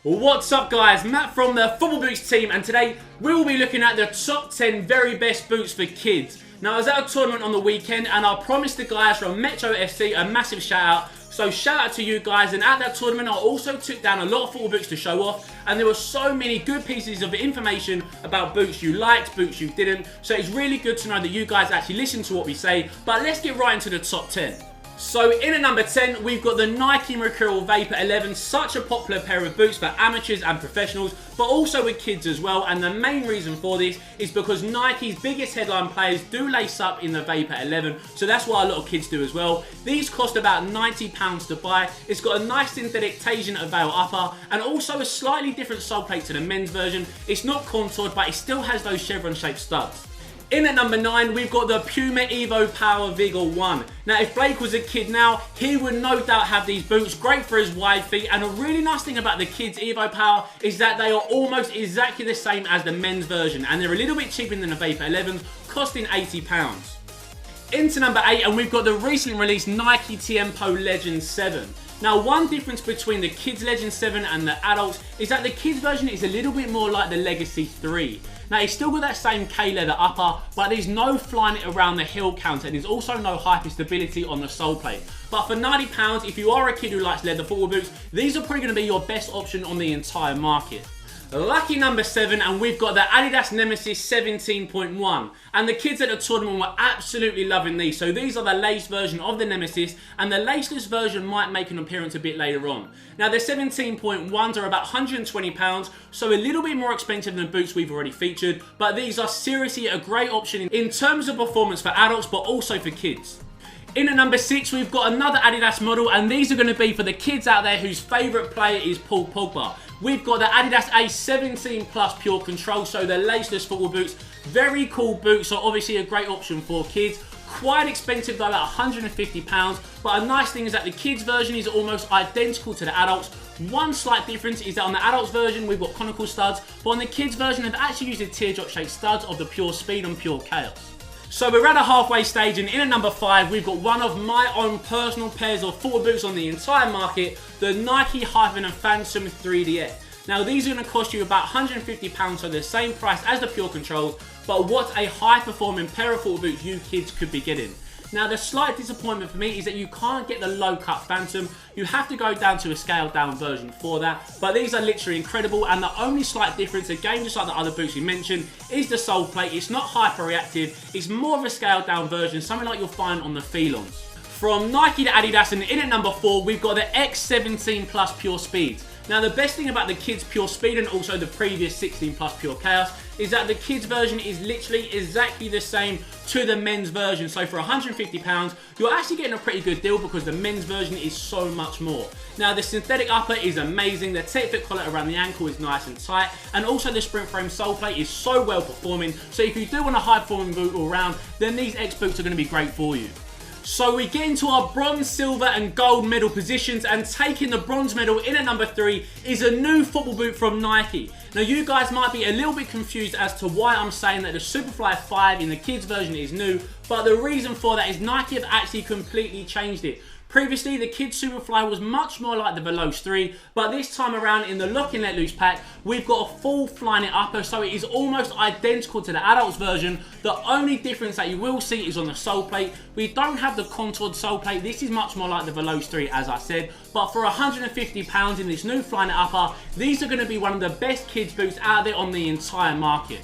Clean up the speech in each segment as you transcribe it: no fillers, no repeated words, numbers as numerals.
What's up guys, Matt from the Football Boots team, and today we will be looking at the top 10 very best boots for kids. Now I was at a tournament on the weekend and I promised the guys from Metro FC a massive shout out. So shout out to you guys, and at that tournament I also took down a lot of football boots to show off, and there were so many good pieces of information about boots you liked, boots you didn't. So it's really good to know that you guys actually listen to what we say, but let's get right into the top 10. So in at number 10, we've got the Nike Mercurial Vapor 11, such a popular pair of boots for amateurs and professionals, but also with kids as well. And the main reason for this is because Nike's biggest headline players do lace up in the Vapor 11, so that's what a lot of kids do as well. These cost about £90 to buy. It's got a nice synthetic Tasian Avail upper and also a slightly different sole plate to the men's version. It's not contoured, but it still has those chevron shaped studs. In at number 9, we've got the Puma Evopower Vigor 1. Now, if Blake was a kid now, he would no doubt have these boots, great for his wide feet. And a really nice thing about the kids' Evopower is that they are almost exactly the same as the men's version, and they're a little bit cheaper than the Vapor 11, costing £80. Into number 8, and we've got the recently released Nike Tiempo Legend 7. Now, one difference between the kids Legend 7 and the adults is that the kids version is a little bit more like the Legacy 3. Now, it's still got that same K-leather upper, but there's no flying it around the heel counter, and there's also no hyper-stability on the sole plate. But for £90, if you are a kid who likes leather football boots, these are probably going to be your best option on the entire market. Lucky number 7, and we've got the adidas Nemesis 17.1, and the kids at the tournament were absolutely loving these. So these are the lace version of the Nemesis, and the laceless version might make an appearance a bit later on. Now the 17.1s are about £120, so a little bit more expensive than the boots we've already featured, but these are seriously a great option in terms of performance for adults, but also for kids. In at number 6, we've got another Adidas model, and these are going to be for the kids out there whose favourite player is Paul Pogba. We've got the Adidas A17 Plus Pure Control, so the laceless football boots. Very cool boots, so obviously a great option for kids. Quite expensive though, at £150, but a nice thing is that the kids version is almost identical to the adults. One slight difference is that on the adults version we've got conical studs, but on the kids version they've actually used the teardrop shaped studs of the Pure Speed and Pure Chaos. So we're at a halfway stage, and in at number 5, we've got one of my own personal pairs of football boots on the entire market, the Nike Hyphen and Phantom 3DF. Now these are going to cost you about £150, so the same price as the Pure Controls, but what a high performing pair of football boots you kids could be getting. Now the slight disappointment for me is that you can't get the low cut Phantom. You have to go down to a scaled down version for that, but these are literally incredible, and the only slight difference, again just like the other boots we mentioned, is the sole plate. It's not hyper reactive, it's more of a scaled down version, something like you'll find on the Felons. From Nike to Adidas, and in at number 4 we've got the X17 Plus Pure Speeds. Now the best thing about the kids Pure Speed and also the previous 16 Plus Pure Chaos is that the kids version is literally exactly the same to the men's version. So for £150, you're actually getting a pretty good deal because the men's version is so much more. Now the synthetic upper is amazing, the tape-fit collar around the ankle is nice and tight, and also the sprint frame sole plate is so well performing. So if you do want a high performing boot all round, then these X boots are going to be great for you. So we get into our bronze, silver and gold medal positions, and taking the bronze medal in at number 3 is a new football boot from Nike. Now you guys might be a little bit confused as to why I'm saying that the Superfly 5 in the kids version is new, but the reason for that is Nike have actually completely changed it. Previously, the kids Superfly was much more like the Veloce 3, but this time around in the Lock and Let Loose pack, we've got a full flying it upper, so it is almost identical to the adults version. The only difference that you will see is on the sole plate. We don't have the contoured sole plate. This is much more like the Veloce 3, as I said, but for £150 in this new flying it upper, these are going to be one of the best kids boots out there on the entire market.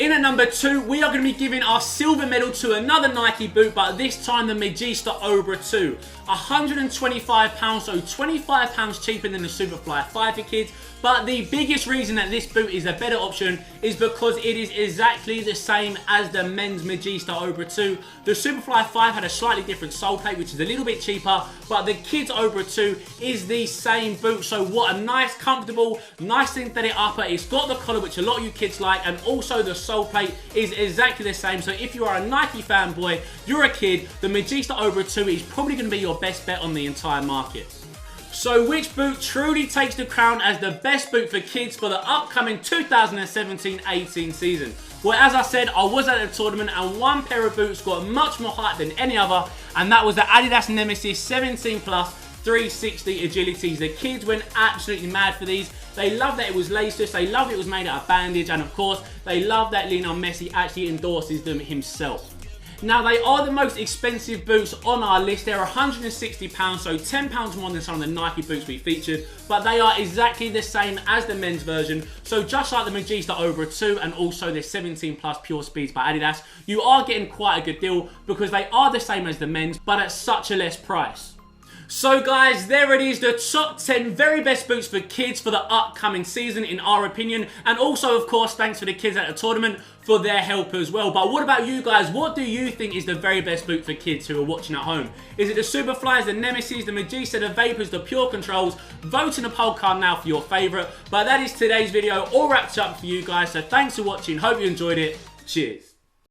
In at number 2, we are going to be giving our silver medal to another Nike boot, but this time the Magista Obra 2. £125, so £25 cheaper than the Superfly 5 for kids. But the biggest reason that this boot is a better option is because it is exactly the same as the men's Magista Obra 2. The Superfly 5 had a slightly different sole plate, which is a little bit cheaper, but the kids Obra 2 is the same boot. So what a nice, comfortable, nice synthetic upper. It's got the collar, which a lot of you kids like, and also the sole plate is exactly the same. So if you are a Nike fanboy, you're a kid, the Magista Obra 2 is probably going to be your best bet on the entire market. So which boot truly takes the crown as the best boot for kids for the upcoming 2017-18 season? Well, as I said, I was at the tournament and one pair of boots got much more hype than any other, and that was the Adidas Nemesis 17 Plus 360 agilities. The kids went absolutely mad for these. They love that it was laceless, they love it was made out of bandage, and of course, they love that Lionel Messi actually endorses them himself. Now, they are the most expensive boots on our list. They're £160, so £10 more than some of the Nike boots we featured, but they are exactly the same as the men's version. So just like the Magista Obra 2 and also the 17 Plus Pure Speeds by Adidas, you are getting quite a good deal because they are the same as the men's, but at such a less price. So guys, there it is, the top 10 very best boots for kids for the upcoming season in our opinion, and also of course thanks for the kids at the tournament for their help as well. But what about you guys? What do you think is the very best boot for kids who are watching at home? Is it the Superflies, the Nemesis, the Magista, the Vapors, the Pure Controls? Vote in the poll card now for your favourite. But that is today's video all wrapped up for you guys, so thanks for watching, hope you enjoyed it, cheers.